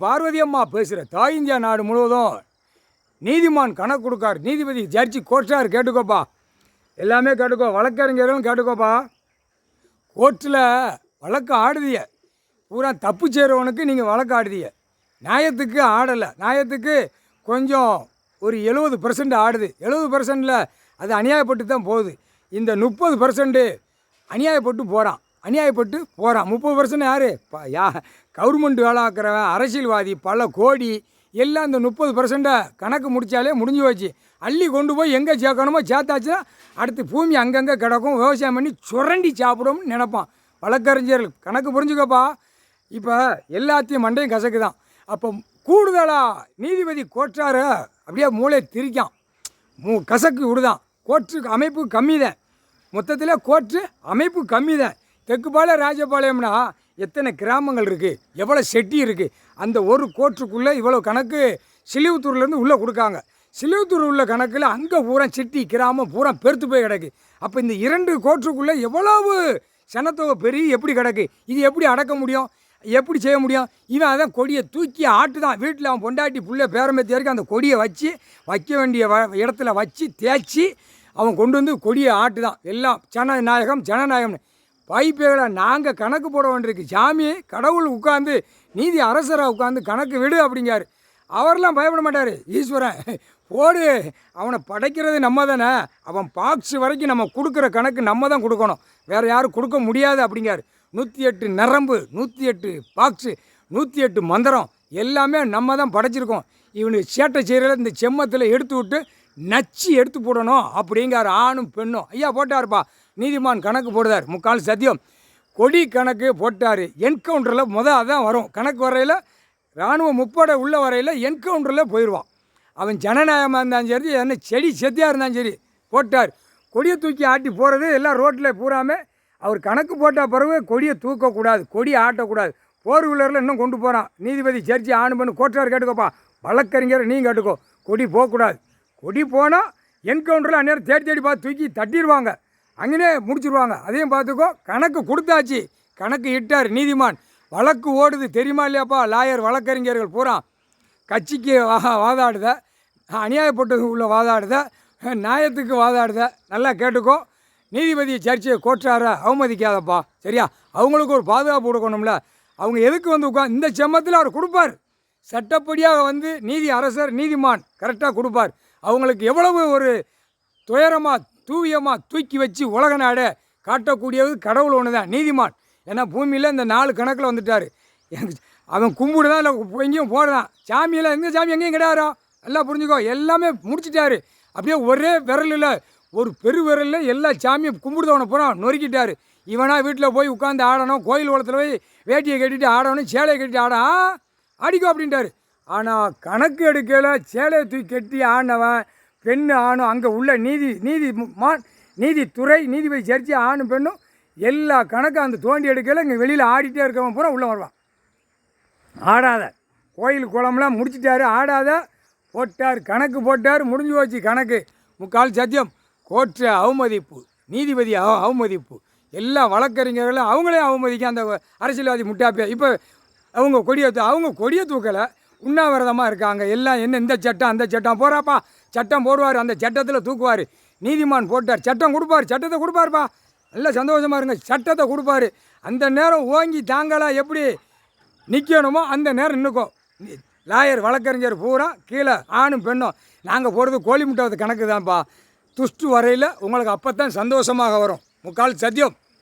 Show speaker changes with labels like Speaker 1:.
Speaker 1: பார்வதி அம்மா பேசுகிற தாய் இந்தியா நாடு முழுவதும் நீதிமான் கணக்கு கொடுக்கார். நீதிபதி ஜட்ஜி கோர்ட்டார் கேட்டுக்கோப்பா, எல்லாமே கேட்டுக்கோ, வழக்கறிஞர்களும் கேட்டுக்கோப்பா. கோர்ட்டில் வழக்கு ஆடுதிய பூரா தப்பு செய்கிறவனுக்கு நீங்கள் வழக்கு ஆடுதிய, நியாயத்துக்கு ஆடலை. நியாயத்துக்கு கொஞ்சம் ஒரு 70% ஆடுது. 70%ல் அது அநியாயப்பட்டு தான் போகுது. இந்த 30% அநியாயப்பட்டு போகிறான். 30% யார்? கவர்மெண்ட் வேலை ஆக்கிறவன், அரசியல்வாதி, பல கோடி எல்லாம் இந்த 30% கணக்கு முடித்தாலே முடிஞ்சு போச்சு. அள்ளி கொண்டு போய் எங்கே சேர்க்கணுமோ சேர்த்தாச்சுன்னா அடுத்து பூமி அங்கங்கே கிடக்கும், விவசாயம் பண்ணி சுரண்டி சாப்பிடும்னு நினைப்பான். வழக்கறிஞர்கள் கணக்கு புரிஞ்சுக்கப்பா. இப்போ எல்லாத்தையும் மண்டையும் கசக்கு தான். அப்போ கூடுதலாக நீதிபதி கோர்ட்டார் அப்படியே மூளை திரிக்கான், கசக்கு விடுதான். கோர்ட்டு அமைப்பு கம்மி தான், மொத்தத்தில் கோர்ட்டு அமைப்பு கம்மி தான். தெற்குப்பாளையம் ராஜபாளையம்னா எத்தனை கிராமங்கள் இருக்குது, எவ்வளோ செட்டி இருக்குது. அந்த ஒரு கோர்ட்டுக்குள்ளே இவ்வளோ கணக்கு சிலிவுத்தூர்லேருந்து உள்ளே கொடுக்காங்க. சிலிவுத்தூர் உள்ள கணக்கில் அங்கே பூரா சிட்டி கிராமம் பூரா பெருத்து போய் கிடக்கு. அப்போ இந்த 2 கோர்ட்டுக்குள்ளே எவ்வளவு சனத்தொகை பெரிய எப்படி கிடக்கு. இது எப்படி அடக்க முடியும், எப்படி செய்ய முடியும்? இவன் அதான் கொடியை தூக்கி ஆட்டு தான். வீட்டில் அவன் பொண்டாட்டி புள்ள பேரம்பேத்தி வரைக்கும் அந்த கொடியை வச்சு வைக்க வேண்டிய இடத்துல வச்சு தேய்ச்சி அவன் கொண்டு வந்து கொடியை ஆட்டு தான். எல்லாம் ஜனநாயகம்னு பைப்பேகளை நாங்கள் கணக்கு போட வேண்டியிருக்கு. சாமி கடவுள் உட்காந்து நீதி அரசராக உட்காந்து கணக்கு விடு அப்படிங்காரு. அவரெல்லாம் பயப்பட மாட்டார். ஈஸ்வரன் போடு, அவனை படைக்கிறது நம்ம தானே, அவன் பாக்ஸ் வரைக்கும் நம்ம கொடுக்குற கணக்கு நம்ம தான் கொடுக்கணும், வேறு யாரும் கொடுக்க முடியாது அப்படிங்காரு. 108 நரம்பு, 108 பாக்ஸு, 108 மந்திரம் எல்லாமே நம்ம தான் படைச்சிருக்கோம். இவனுக்கு சேட்டை செய்கிறத இந்த செம்மத்தில் எடுத்து விட்டு நச்சு எடுத்து போடணும் அப்படிங்கார். ஆணும் பெண்ணும் ஐயா போட்டார்ப்பா. நீதிமான் கணக்கு போடுதார், 3/4 சத்தியம். கொடி கணக்கு போட்டார். என்கவுண்டரில் அதான் வரும். கணக்கு வரையில் இராணுவ முப்படை உள்ள வரையில் என்கவுண்டரில் போயிடுவான். அவன் ஜனநாயகமாக இருந்தாலும் சரி, என்ன செடி செத்தியாக இருந்தாலும் சரி போட்டார். கொடியை தூக்கி ஆட்டி போகிறது எல்லாம் ரோட்டில் பூராமல். அவர் கணக்கு போட்ட பிறகு கொடியை தூக்கக்கூடாது, கொடியை ஆட்டக்கூடாது. போர் வீலரில் இன்னும் கொண்டு போகிறான். நீதிபதி ஜட்ஜி ஆணுமனு கோர்ட்டார் கேட்டுக்கோப்பா, வழக்கறிஞர் நீ கேட்டுக்கோ. கொடி போகக்கூடாது. கொடி போனால் என்கவுண்டரில் அந்நேரம் தேடி பார்த்து தூக்கி தட்டிடுவாங்க, அங்கேயே முடிச்சுடுவாங்க. அதையும் பார்த்துக்கோ. கணக்கு கொடுத்தாச்சு, கணக்கு இட்டார் நீதிமான். வழக்கு ஓடுது தெரியுமா இல்லையாப்பா? லாயர் வழக்கறிஞர்கள் பூரா கட்சிக்கு வாதாடுத, அநியாயப்பட்டது உள்ள வாதாடுத, நியாயத்துக்கு வாதாடுத. நல்லா கேட்டுக்கோ. நீதிபதி சர்ச்சை கோர்ட்டாரை அவமதிக்காதப்பா, சரியா? அவங்களுக்கு ஒரு பாதுகாப்பு கொடுக்கணும்ல. அவங்க எதுக்கு வந்து இந்த செம்மத்தில் அவர் கொடுப்பார். சட்டப்படியாக நீதி அரசர் நீதிமான் கரெக்டாக கொடுப்பார். அவங்களுக்கு எவ்வளவு ஒரு துயரமாக தூவியமாக தூக்கி வச்சு உலக நாடை காட்டக்கூடியது கடவுள் ஒன்று தான், நீதிமான். ஏன்னா பூமியில் இந்த 4 கணக்கில் வந்துட்டார். அவன் கும்பிடு தான், இல்லை எங்கேயும் போடுறான். சாமியெல்லாம் எங்கே சாமி எங்கேயும் கிடையாரோ, நல்லா புரிஞ்சுக்கோ. எல்லாமே முடிச்சிட்டாரு. அப்படியே ஒரே விரலில், ஒரு பெரு விரலில் எல்லா சாமியும் கும்பிடுதவனை பூரா நொறுக்கிட்டார். இவனா வீட்டில் போய் உட்காந்து ஆடணும், கோயில் குளத்தில் போய் வேட்டியை கட்டிட்டு ஆடணும், சேலையை கட்டிட்டு ஆடிக்கோ அப்படின்ட்டார். ஆனால் கணக்கு எடுக்கல. சேலையை தூக்கி கட்டி ஆடினவன் பெண்ணு ஆணும், அங்கே உள்ள நீதித்துறை நீதிபதி ஜட்ஜி ஆணும் பெண்ணும் எல்லா கணக்கும் அந்த தோண்டி எடுக்கல. இங்கே வெளியில் ஆடிட்டே இருக்கவன் பூரா உள்ளே வருவான். ஆடாத கோயில் குளம்லாம் முடிச்சிட்டாரு, ஆடாத போட்டார். கணக்கு போட்டார், முடிஞ்சு போச்சு கணக்கு. 3/4 சத்தியம். கோர்ட்டு அவமதிப்பு, நீதிபதி அவமதிப்பு, எல்லா வழக்கறிஞர்களும் அவங்களே அவமதிக்க. அந்த அரசியல்வாதி முட்டாப்பே இப்போ அவங்க கொடியை தூக்கலை, உண்ணாவிரதமாக இருக்காங்க. எல்லாம் என்ன இந்த சட்டம் அந்த சட்டம் போகிறாப்பா, சட்டம் போடுவார், அந்த சட்டத்தில் தூக்குவார். நீதிமான் போட்டார், சட்டம் கொடுப்பார், சட்டத்தை கொடுப்பாருப்பா. நல்லா சந்தோஷமாக இருங்க, சட்டத்தை கொடுப்பார். அந்த நேரம் ஓங்கி தாங்கலாம் எப்படி நிற்கணுமோ அந்த நேரம் நிற்கும். லாயர் வழக்கறிஞர் பூரா கீழே ஆணும் பெண்ணும். நாங்கள் போடுறது கோழி முட்டை கணக்கு தான்ப்பா. துஷ்டு வரையில் உங்களுக்கு அப்போ தான் சந்தோஷமாக வரும். 3/4 சத்தியம்.